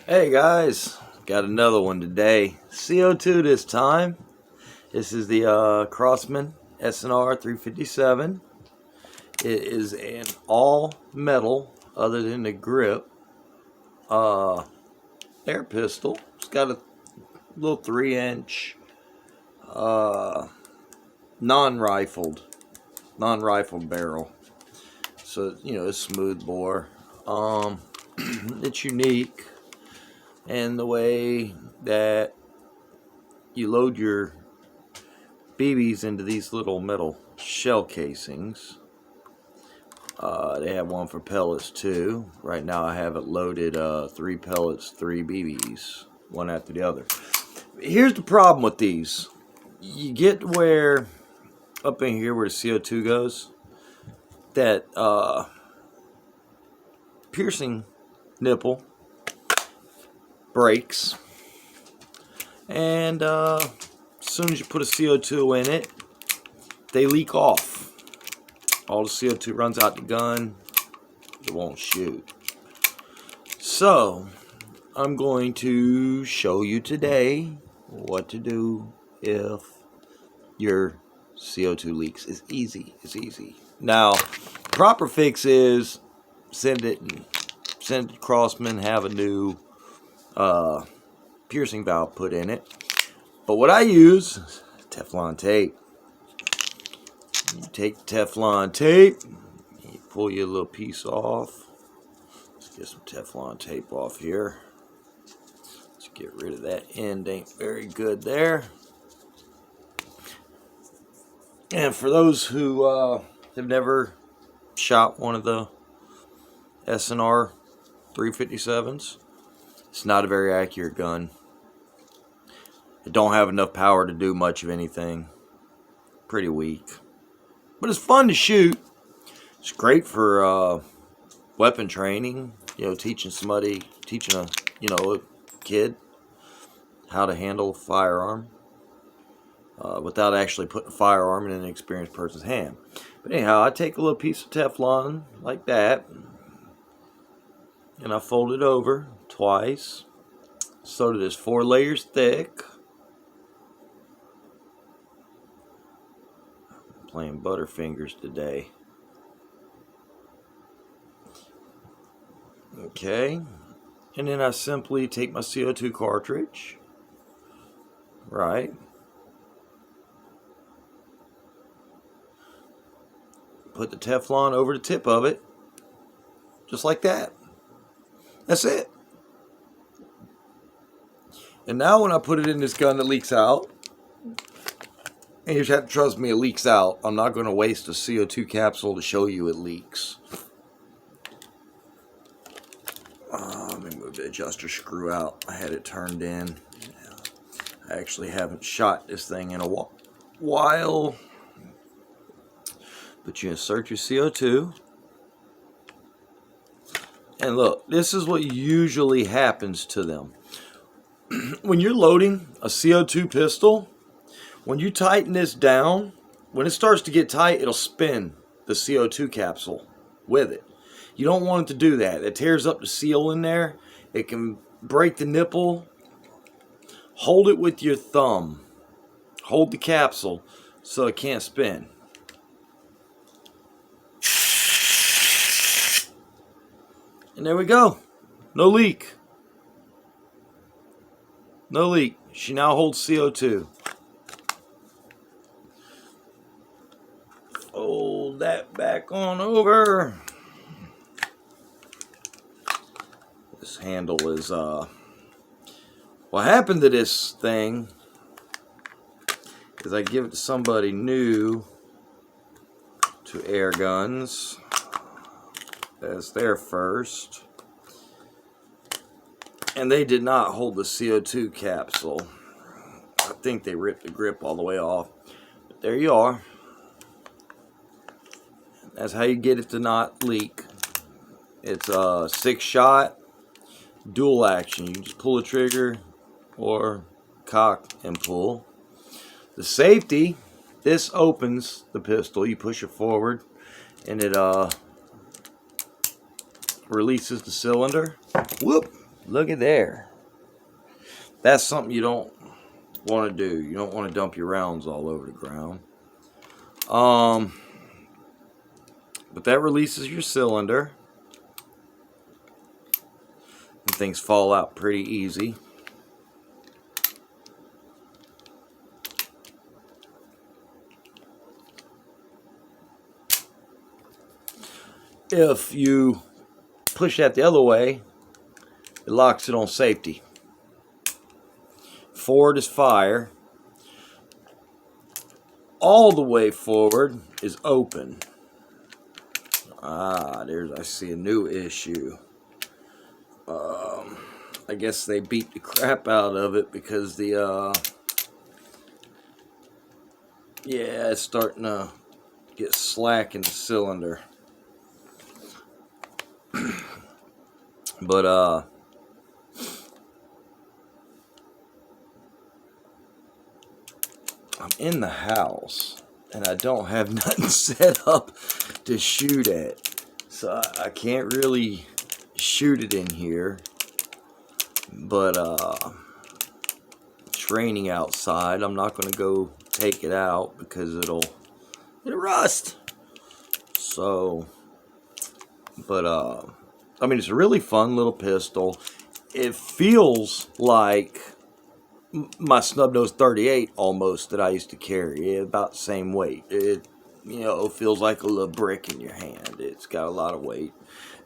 Hey guys, got another one today. CO2 this time. This is the Crosman SNR 357. It is an all metal, other than the grip, air pistol. It's got a little 3-inch non-rifled barrel. So it's smooth bore. It's unique. And the way that you load your BBs into these little metal shell casings. They have one for pellets too. Right now I have it loaded 3 pellets, 3 BBs, one after the other. Here's the problem with these. You get where, up in here where the CO2 goes, that piercing nipple breaks, and as soon as you put a CO2 in it, they leak off. All the CO2 runs out the gun, it won't shoot. So I'm going to show you today what to do if your CO2 leaks. It's easy. Now, proper fix is send it to Crosman, have a new piercing valve put in it. But what I use is Teflon tape. You take the Teflon tape, you pull your little piece off. Let's get some Teflon tape off here. Let's get rid of that end, ain't very good there. And for those who have never shot one of the SNR 357s, it's not a very accurate gun. It don't have enough power to do much of anything. Pretty weak. But it's fun to shoot. It's great for weapon training. Teaching a kid how to handle a firearm without actually putting a firearm in an experienced person's hand. But anyhow, I take a little piece of Teflon like that, and I fold it over twice so that it's 4 layers thick. I'm playing Butterfingers today. Okay, and then I simply take my CO2 cartridge, right, put the Teflon over the tip of it, just like that. That's it. And now when I put it in this gun that leaks out, and you just have to trust me, it leaks out. I'm not going to waste a CO2 capsule to show you it leaks. Let me move the adjuster screw out. I had it turned in. I actually haven't shot this thing in a while. But you insert your CO2. And look, this is what usually happens to them. When you're loading a CO2 pistol, when you tighten this down, when it starts to get tight, it'll spin the CO2 capsule with it. You don't want it to do that. It tears up the seal in there. It can break the nipple. Hold it with your thumb. Hold the capsule so it can't spin. And there we go. No leak. No leak. She now holds CO2. Fold that back on over. This handle is what happened to this thing is I give it to somebody new to air guns. That's their first. And they did not hold the CO2 capsule. I think they ripped the grip all the way off. But there you are. That's how you get it to not leak. It's a 6-shot dual action. You just pull the trigger or cock and pull. The safety, this opens the pistol. You push it forward and it releases the cylinder. Whoop! Look at there. That's something you don't want to do. You don't want to dump your rounds all over the ground. But that releases your cylinder. And things fall out pretty easy. If you push that the other way, it locks it on safety. Forward is fire. All the way forward is open. I see a new issue. I guess they beat the crap out of it because it's starting to get slack in the cylinder. But I'm in the house and I don't have nothing set up to shoot at, so I can't really shoot it in here. But it's raining outside. I'm not going to go take it out because it'll rust. So, but I mean, it's a really fun little pistol. It feels like my snub-nose 38 almost that I used to carry. About the same weight. It feels like a little brick in your hand. It's got a lot of weight.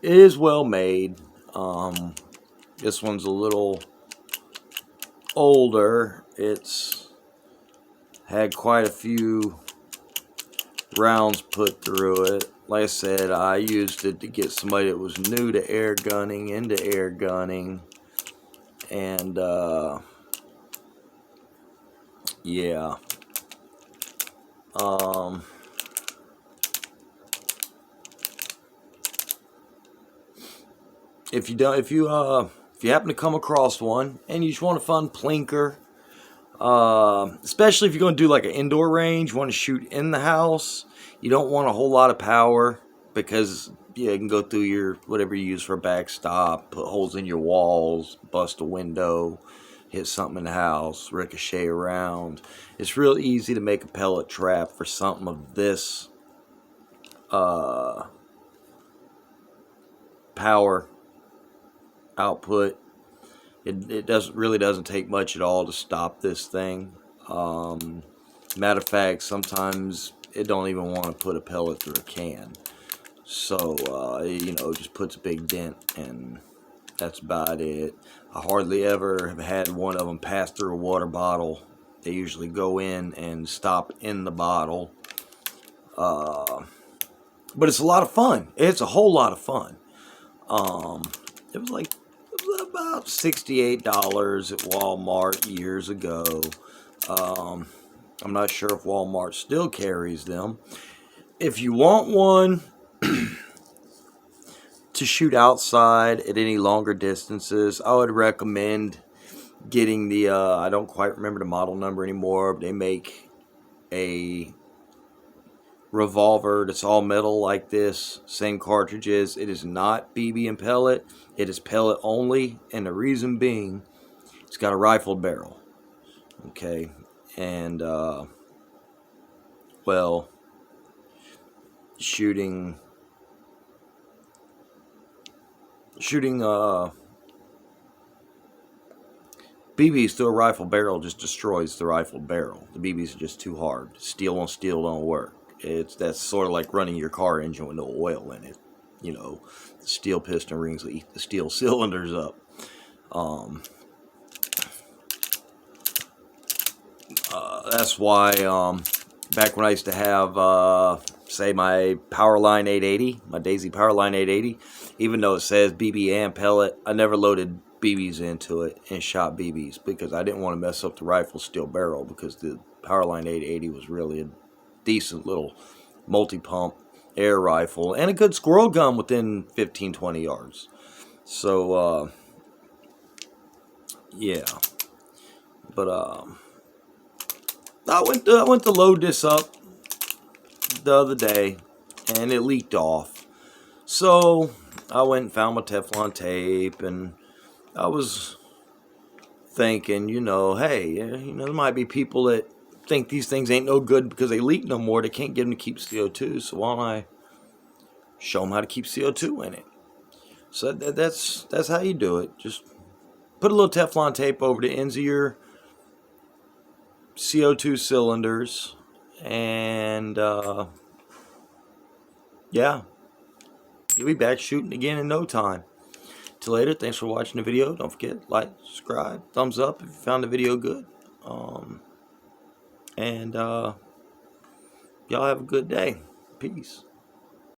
It is well made. This one's a little older. It's had quite a few rounds put through it. Like I said, I used it to get somebody that was new to air gunning into air gunning. And yeah. If you happen to come across one and you just want a fun plinker, especially if you're going to do like an indoor range, you want to shoot in the house, you don't want a whole lot of power because it can go through your whatever you use for a backstop, put holes in your walls, bust a window, hit something in the house, ricochet around. It's real easy to make a pellet trap for something of this power output. It doesn't take much at all to stop this thing. Matter of fact, sometimes it don't even want to put a pellet through a can. So it just puts a big dent, and that's about it. I hardly ever have had one of them pass through a water bottle. They usually go in and stop in the bottle. But it's a lot of fun. It's a whole lot of fun. It was about $68 at Walmart years ago. I'm not sure if Walmart still carries them. If you want one to shoot outside at any longer distances, I would recommend getting the, I don't quite remember the model number anymore, but they make a revolver that's all metal like this, same cartridges. It is not BB and pellet. It is pellet only, and the reason being, it's got a rifled barrel. Okay, and well, shooting BBs through a rifle barrel just destroys the rifle barrel. The BBs are just too hard. Steel on steel don't work. That's sort of like running your car engine with no oil in it. The steel piston rings will eat the steel cylinders up. That's why back when I used to have say my Powerline 880, my Daisy Powerline 880, even though it says BB and pellet, I never loaded BBs into it and shot BBs because I didn't want to mess up the rifle steel barrel, because the Powerline 880 was really a decent little multi-pump air rifle and a good squirrel gun within 15-20 yards. So yeah, but I went to load this up the other day and it leaked off. So I went and found my Teflon tape, and I was thinking, hey, there might be people that think these things ain't no good because they leak no more. They can't get them to keep CO2. So why don't I show them how to keep CO2 in it? So that's how you do it. Just put a little Teflon tape over the ends of your CO2 cylinders, and yeah, you'll be back shooting again in no time. Till later, thanks for watching the video. Don't forget, like, subscribe, thumbs up if you found the video good. And y'all have a good day. Peace.